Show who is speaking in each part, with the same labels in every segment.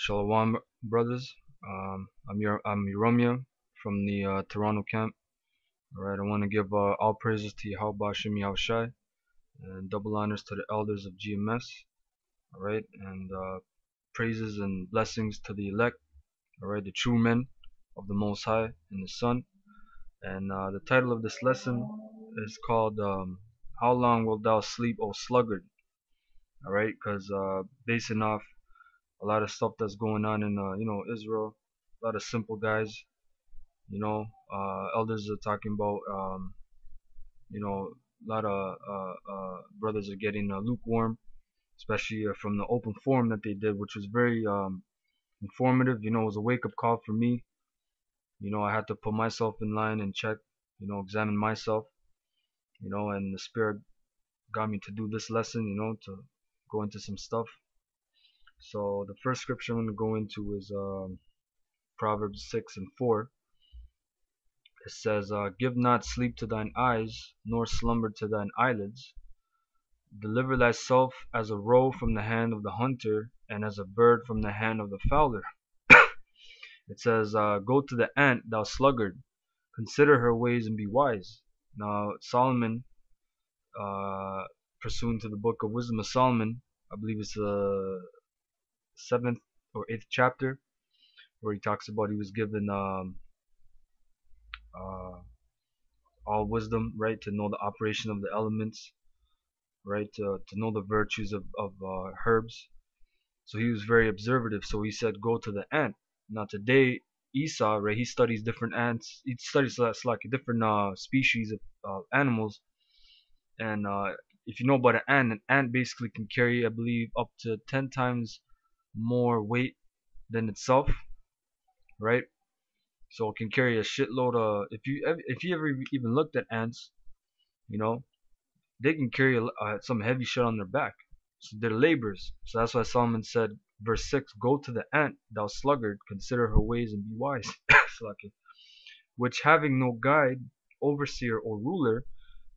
Speaker 1: Shalom, brothers. I'm Romeo from the Toronto camp. All right, I want to give all praises to Yahweh Shem Yahushai and double honors to the elders of GMS. All right, and praises and blessings to the elect. All right, the true men of the Most High and the Son. And the title of this lesson is called "How Long Wilt Thou Sleep, O Sluggard?" All right, because basing off a lot of stuff that's going on in Israel, a lot of simple guys. Elders are talking about, a lot of brothers are getting lukewarm, especially from the open forum that they did, which was very informative. It was a wake up call for me. I had to put myself in line and check, examine myself, and the Spirit got me to do this lesson, to go into some stuff. So the first scripture I'm going to go into is Proverbs 6:4. It says, Give not sleep to thine eyes, nor slumber to thine eyelids. Deliver thyself as a roe from the hand of the hunter, and as a bird from the hand of the fowler. It says, Go to the ant, thou sluggard, consider her ways and be wise. Now Solomon, pursuant to the book of Wisdom of Solomon, I believe it's the 7th or 8th chapter, where he talks about he was given uh, all wisdom, right, to know the operation of the elements, right, to know the virtues of herbs. So he was very observative. So he said, go to the ant. Now today, Esau, right, he studies different ants. He studies like different species of animals. And if you know about an ant basically can carry, I believe, up to 10 times more weight than itself, right? So it can carry a shitload of. If you ever even looked at ants, you know, they can carry some heavy shit on their back. So they're laborers. So that's why Solomon said, verse 6, Go to the ant, thou sluggard, consider her ways and be wise. Which having no guide, overseer, or ruler,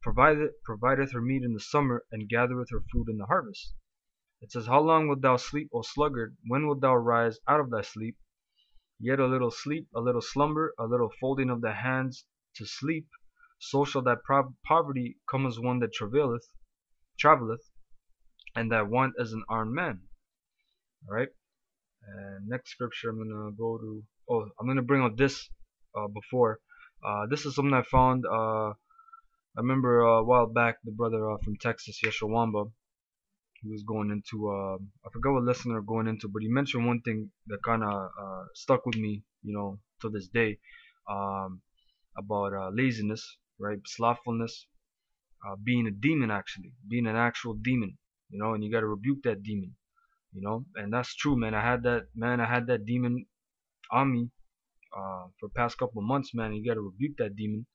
Speaker 1: provideth her meat in the summer, and gathereth her food in the harvest. It says, How long wilt thou sleep, O sluggard? When wilt thou rise out of thy sleep? Yet a little sleep, a little slumber, a little folding of the hands to sleep, so shall that poverty come as one that travelleth, and that want as an armed man. Alright? And next scripture I'm gonna go to. Oh, I'm gonna bring out this before. This is something I found. I remember a while back the brother from Texas, Yeshawamba, he was going into. I forgot what lesson they're going into, but he mentioned one thing that kind of stuck with me, to this day, about laziness, right? Slothfulness, being a demon, actually, being an actual demon, and you got to rebuke that demon. And that's true, man. I had that demon on me for the past couple of months, man. You got to rebuke that demon.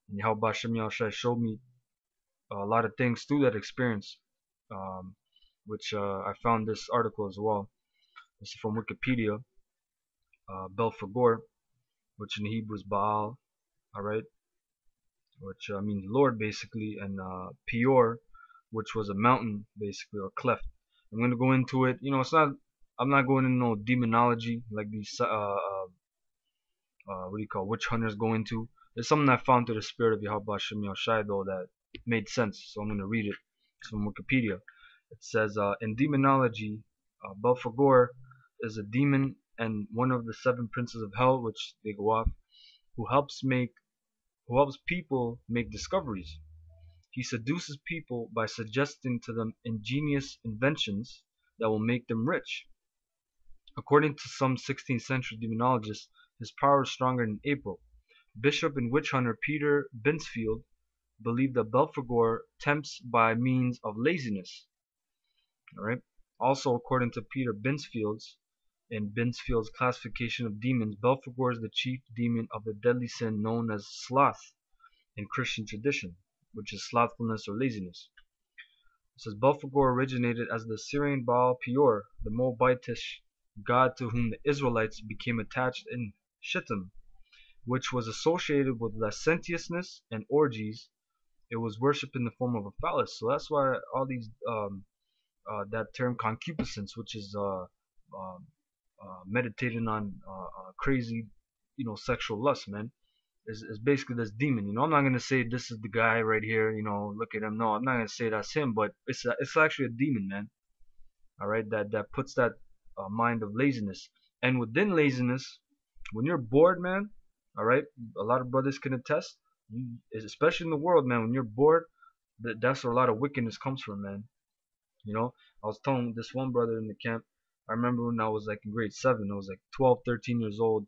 Speaker 1: And how Bashem Yahushua showed me a lot of things through that experience, um, which I found this article as well. This is from Wikipedia. Belphegor, which in Hebrew is Baal, all right, which means Lord basically, and Peor, which was a mountain basically, or cleft. I'm gonna go into it. It's not. I'm not going into no demonology like these what do you call witch hunters go into. There's something I found through the spirit of Yahweh Shem Yahushai though that made sense, so I'm gonna read it. It's from Wikipedia. It says, in demonology, Belphegor is a demon and one of the 7 princes of hell, which they go off, who helps people make discoveries. He seduces people by suggesting to them ingenious inventions that will make them rich. According to some 16th century demonologists, his power is stronger than April. Bishop and witch hunter Peter Binsfield believed that Belphegor tempts by means of laziness. Alright. Also, according to Peter Binsfield's classification of demons, Belphegor is the chief demon of the deadly sin known as sloth in Christian tradition, which is slothfulness or laziness. It says Belphegor originated as the Syrian Baal Peor, the Moabitish god to whom the Israelites became attached in Shittim, which was associated with licentiousness and orgies. It was worshipped in the form of a phallus, so that's why all these that term concupiscence, which is meditating on crazy, sexual lust, man. Is basically this demon. I'm not gonna say this is the guy right here. Look at him. No, I'm not gonna say that's him, but it's actually a demon, man. All right, that puts that mind of laziness, and within laziness, when you're bored, man. All right, a lot of brothers can attest, especially in the world, man. When you're bored, that's where a lot of wickedness comes from, man. I was telling this one brother in the camp. I remember when I was like in grade 7, I was like 12, 13 years old,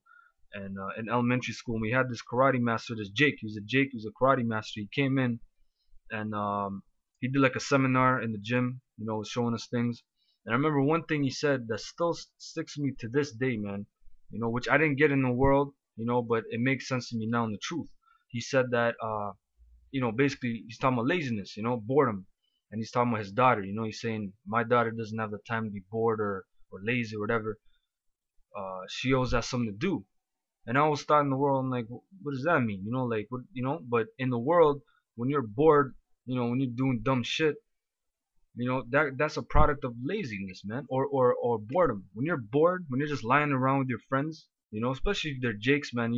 Speaker 1: and in elementary school, and we had this karate master, this Jake. He was a karate master. He came in and he did like a seminar in the gym, showing us things. And I remember one thing he said that still sticks to me to this day, man. Which I didn't get in the world, but it makes sense to me now in the truth. He said that basically he's talking about laziness, boredom. And he's talking about his daughter, he's saying my daughter doesn't have the time to be bored or lazy or whatever. She always has something to do. And I was thought in the world, I'm like, what does that mean? Like, what, but in the world, when you're bored, when you're doing dumb shit, that's a product of laziness, man, or boredom. When you're bored, when you're just lying around with your friends, especially if they're Jakes, man,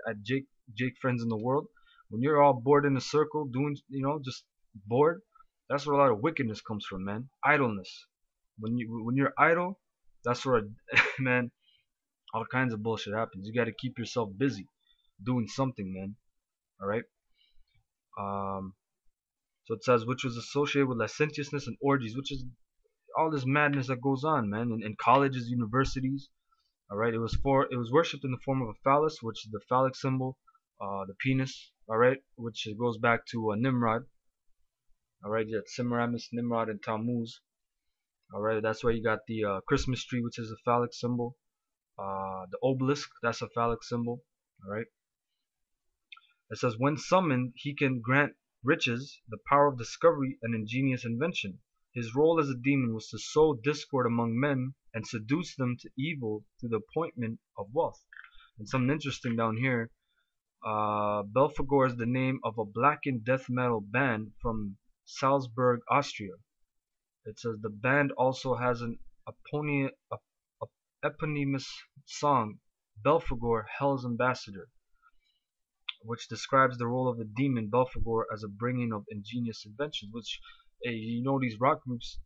Speaker 1: I Jake friends in the world. When you're all bored in a circle, doing, just bored, that's where a lot of wickedness comes from, man. Idleness. When you're idle, that's where, man, all kinds of bullshit happens. You got to keep yourself busy, doing something, man. All right. Um, so it says, which was associated with licentiousness and orgies, which is all this madness that goes on, man, in colleges, universities. All right. It was worshipped in the form of a phallus, which is the phallic symbol, the penis. All right, which goes back to Nimrod. All right, you got Semiramis, Nimrod, and Tammuz. All right, that's why you got the Christmas tree, which is a phallic symbol. The obelisk, that's a phallic symbol. All right. It says, when summoned, he can grant riches, the power of discovery, and ingenious invention. His role as a demon was to sow discord among men and seduce them to evil through the appointment of wealth. And something interesting down here, Belphegor is the name of a blackened death metal band from Salzburg, Austria. It says the band also has an eponymous song, Belphegor, Hell's Ambassador, which describes the role of the demon Belphegor as a bringing of ingenious inventions. Which, hey, these rock groups,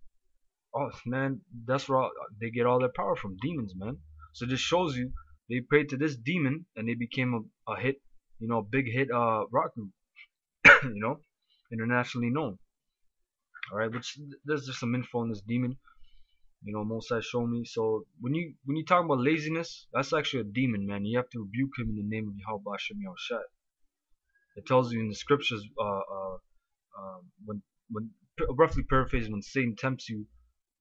Speaker 1: oh man, that's where they get all their power from, demons, man. So this shows you they prayed to this demon and they became a hit, a big hit rock group, internationally known. All right, which there's just some info on this demon. Mosai showed me. So when you talk about laziness, that's actually a demon, man. You have to rebuke him in the name of Yahweh Hashem Yahushua. It tells you in the scriptures, when roughly paraphrased, when Satan tempts you,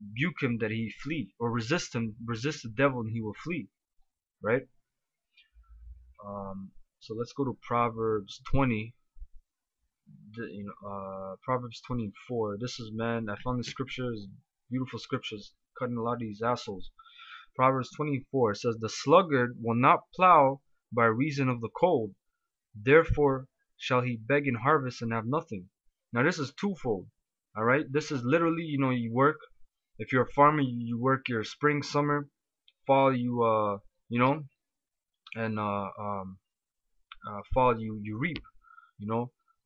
Speaker 1: rebuke him that he flee, or resist him, resist the devil and he will flee, right? So let's go to Proverbs 20. Proverbs 24. This is, man, I found the scriptures, beautiful scriptures, cutting a lot of these assholes. Proverbs 24 says, the sluggard will not plow by reason of the cold, therefore shall he beg in harvest and have nothing. Now this is twofold. All right, this is literally, you work. If you're a farmer, you work your spring, summer, fall. And fall you reap.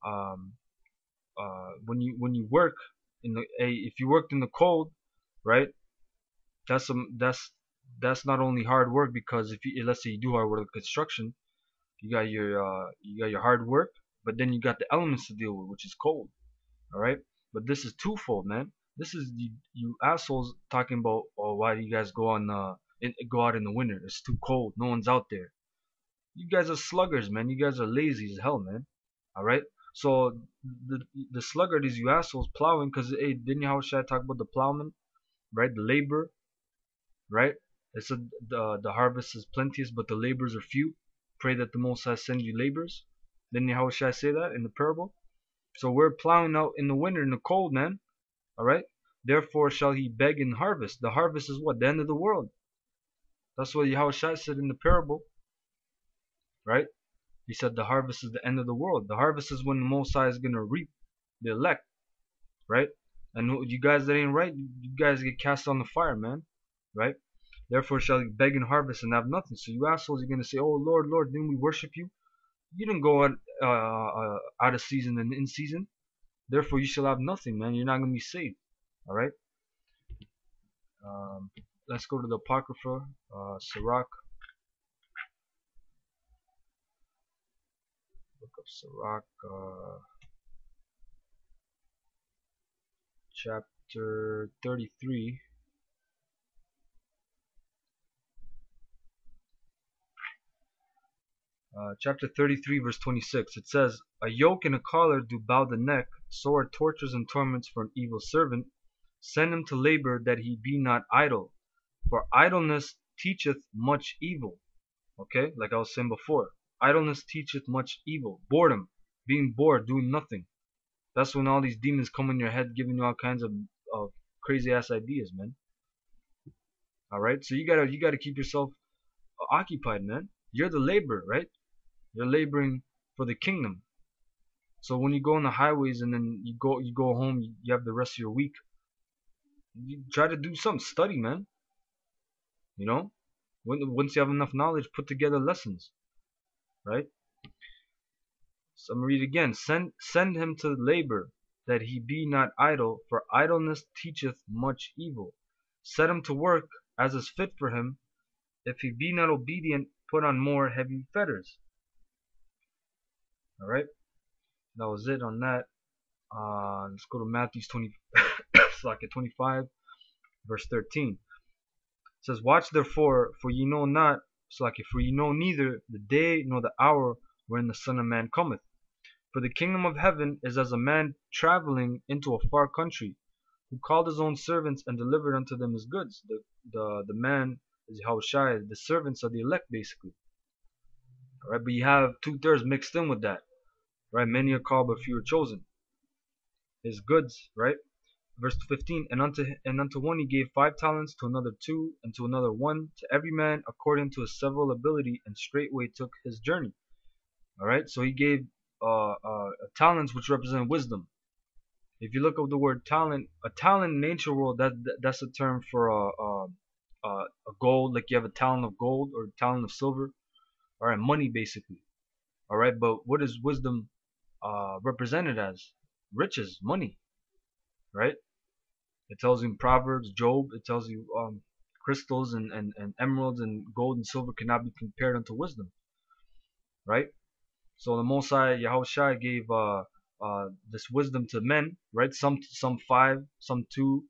Speaker 1: Um, when you work if you worked in the cold, right? That's not only hard work, because if you, let's say you do hard work like construction, you got your hard work, but then you got the elements to deal with, which is cold. All right, but this is twofold, man. This is you assholes talking about, oh, why do you guys go out in the winter? It's too cold. No one's out there. You guys are sluggers, man. You guys are lazy as hell, man. All right. So the sluggard is you assholes plowing, because hey, didn't Yahushua talk about the plowman, right? The labor, right? It said the harvest is plenteous, but the laborers are few. Pray that the Most High send you laborers. Didn't Yahushua say that in the parable? So we're plowing out in the winter, in the cold, man. All right. Therefore shall he beg in harvest. The harvest is what? The end of the world. That's what Yahushua said in the parable, right? He said the harvest is the end of the world. The harvest is when the Most High is going to reap the elect, right? And you guys that ain't right, you guys get cast on the fire, man, right? Therefore shall he beg and harvest and have nothing. So you assholes are gonna say, "Oh Lord, Lord, didn't we worship you? You didn't go out of season and in season. Therefore you shall have nothing, man. You're not gonna be saved." All right. Um, let's go to the Apocrypha, Sirach. Look up Sirach, chapter 33. Chapter 33, verse 26. It says, "A yoke and a collar do bow the neck, so are tortures and torments for an evil servant. Send him to labor that he be not idle, for idleness teacheth much evil." Okay, like I was saying before, idleness teacheth much evil. Boredom, being bored, doing nothing. That's when all these demons come in your head, giving you all kinds of crazy ass ideas, man. All right, so you gotta keep yourself occupied, man. You're the laborer, right? You're laboring for the kingdom. So when you go on the highways and then you go home, you have the rest of your week. You try to do something, study, man. You know, once you have enough knowledge, put together lessons, right? So I'm gonna read again. Send him to labor, that he be not idle, for idleness teacheth much evil. Set him to work as is fit for him. If he be not obedient, put on more heavy fetters. All right, that was it on that. Let's go to Matthew 20, 25, verse 13. It says, "Watch therefore, for ye know not, for ye know neither the day nor the hour wherein the Son of Man cometh. For the kingdom of heaven is as a man traveling into a far country, who called his own servants and delivered unto them his goods." The man is Yahushua. The servants are the elect, basically. All right, but you have 2/3 mixed in with that, right? Many are called, but few are chosen. His goods, right? Verse 15, and unto one he gave 5 talents, to another 2, and to another 1, to every man according to his several ability, and straightway took his journey. All right, so he gave talents, which represent wisdom. If you look up the word talent, a talent in ancient world, that's a term for a gold, like you have a talent of gold or a talent of silver. All right, money basically. All right, but what is wisdom represented as? Riches, money, right? It tells you in Proverbs, Job, it tells you crystals and emeralds and gold and silver cannot be compared unto wisdom, right? So the Most High Yahushua gave this wisdom to men, right? Some 5, some 2,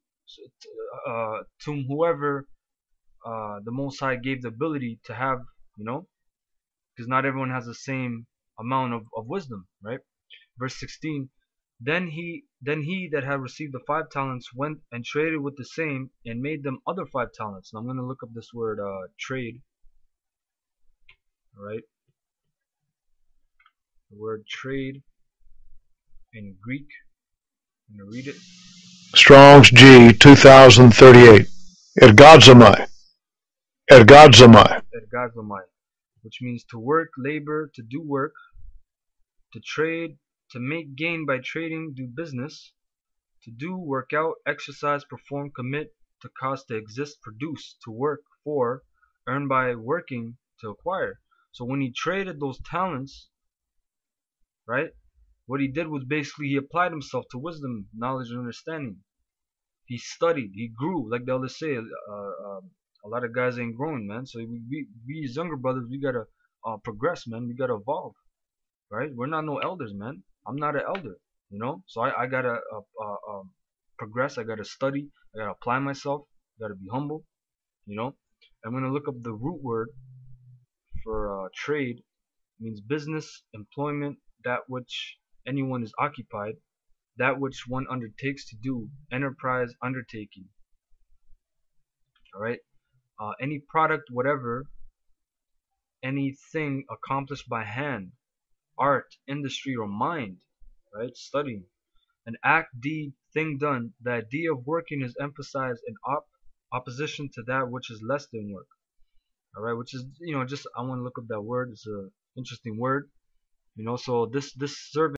Speaker 1: to whoever the Most High gave the ability to have, you know, because not everyone has the same amount of wisdom, right? Verse 16. Then he that had received the 5 talents went and traded with the same, and made them other 5 talents. Now I'm going to look up this word trade. All right, the word trade in Greek. I'm going to read it.
Speaker 2: Strong's G 2038. Ergadzamai. Ergadzamai.
Speaker 1: Ergazomai, which means to work, labor, to do work, to trade, to make gain by trading, do business, to do, work out, exercise, perform, commit, to cause, to exist, produce, to work for, earn by working, to acquire. So when he traded those talents, right, what he did was basically he applied himself to wisdom, knowledge, and understanding. He studied, he grew, like the elders say. A lot of guys ain't growing, man. So we as younger brothers, we gotta progress, man. We gotta evolve, right? We're not no elders, man. I'm not an elder, you know. So I gotta progress. I gotta study. I gotta apply myself. I gotta be humble, you know. I'm gonna look up the root word for trade. It means business, employment, that which anyone is occupied, that which one undertakes to do, enterprise, undertaking. All right. Any product, whatever, anything accomplished by hand, art, industry, or mind, right? Studying. An act, deed, thing done. The idea of working is emphasized in opposition to that which is less than work. All right, which is, just I want to look up that word. It's a interesting word, So this servant